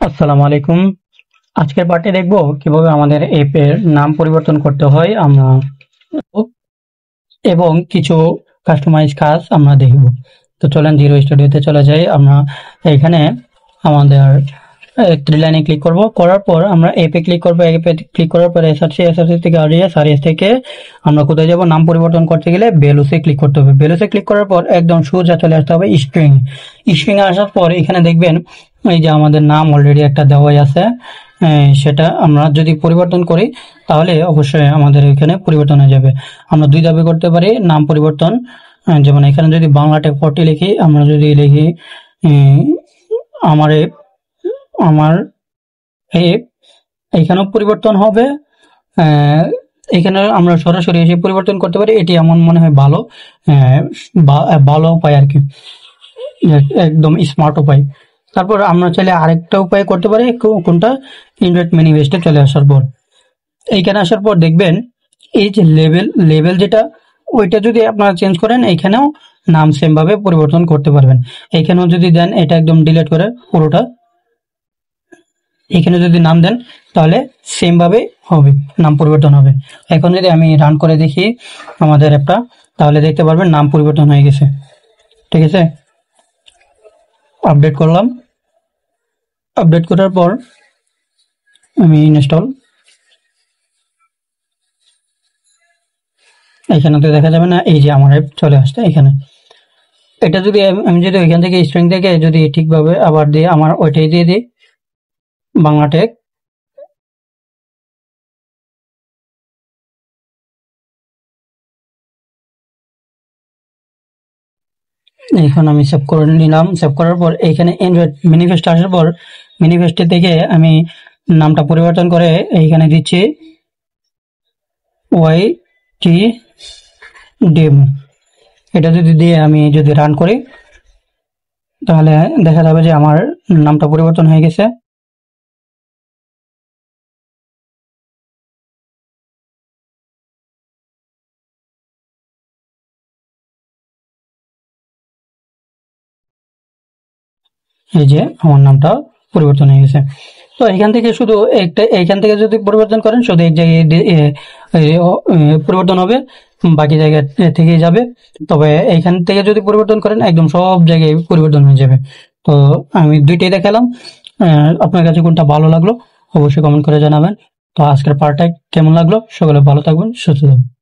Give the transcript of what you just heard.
আসসালামু আলাইকুম। আজকের পার্টে দেখব কিভাবে আমাদের অ্যাপের নাম পরিবর্তন করতে হয় আমরা এবং কিছু কাস্টমাইজ কাজ আমরা দেখব। তো চলেন জিরো স্টুডিওতে চলে যাই। আমরা এখানে আমাদের থ্রি লাইনে ক্লিক করব, করার পর আমরা অ্যাপে ক্লিক করব। অ্যাপে ক্লিক করার পর এসআরসি থেকে আরএস থেকে আমরা কোথায় যাব, নাম পরিবর্তন করতে গেলে ভ্যালুসে ক্লিক করতে হবে। ভ্যালুসে ক্লিক করার পর একদম সোজা চলে আসতে হবে স্ট্রিং। স্ট্রিং এ আসার পর এখানে দেখবেন এই যে আমাদের নাম অলরেডি একটা দেওয়াই আছে, সেটা আমরা যদি পরিবর্তন করি তাহলে অবশ্যই আমাদের এখানে পরিবর্তন হয়ে যাবে। আমরা দুই ধাপে করতে পারি নাম পরিবর্তন। যেমন এখানে যদি বাংলা ট্যাগ 40 লিখি, আমরা যদি লিখি আমার আমার এখানেও পরিবর্তন হবে। এখানে আমরা সরাসরি এসে পরিবর্তন করতে পারি। এটি আমার মনে হয় ভালো ভালো উপায় আর কি, একদম স্মার্ট উপায়। তারপর আমরা চাইলে আরেকটা উপায় করতে পারি, কোনটা, ইনভার্ট ম্যানিফেস্টে চলে আসার পর এইখানে আসার পর দেখবেন এই যে লেভেল যেটা, ওইটা যদি আপনারা চেঞ্জ করেন এখানেও নাম সেম ভাবে পরিবর্তন করতে পারবেন। এখানেও যদি দেন এটা একদম ডিলিট করে পুরোটা, এখানে যদি নাম দেন তাহলে সেম ভাবে হবে, নাম পরিবর্তন হবে। এখন যদি আমি রান করে দেখি আমাদের অ্যাপটা, তাহলে দেখতে পারবেন নাম পরিবর্তন হয়ে গেছে। ঠিক আছে, আপডেট করলাম। আপডেট করার পর আমি ইনস্টল, এখানে তো দেখা যাবে না, এই যে আমার অ্যাপ চলে আসছে এখানে। এটা যদি আমি যদি ওইখান থেকে স্ট্রিং থেকে যদি ঠিকভাবে আবার দিয়ে আমার ওইটাই দিয়ে দিই বাংলা ট্যাগ, এখন আমি সেভ করে নিলাম। সেভ করার পর এখানে এন্ড্রয়েড ম্যানিফেস্ট আসার পর ম্যানিফেস্টে থেকে আমি নামটা পরিবর্তন করে এইখানে দিচ্ছি ওয়াই টি ডেমো। এটা যদি দিয়ে আমি যদি রান করি তাহলে দেখা যাবে যে আমার নামটা পরিবর্তন হয়ে গেছে। এই যে আমার নামটা পরিবর্তন হয়ে গেছে। তো এখান থেকে শুধু একটা, এইখান থেকে যদি পরিবর্তন করেন শুধু এক জায়গায় পরিবর্তন হবে, বাকি জায়গা থেকে যাবে। তবে এইখান থেকে যদি পরিবর্তন করেন একদম সব জায়গায় পরিবর্তন হয়ে যাবে। তো আমি দুইটাই দেখালাম, আপনার কাছে কোনটা ভালো লাগলো অবশ্যই কমেন্ট করে জানাবেন। তো আজকের পার্টটা কেমন লাগলো, সকলে ভালো থাকবেন, সুস্থ থাকবেন।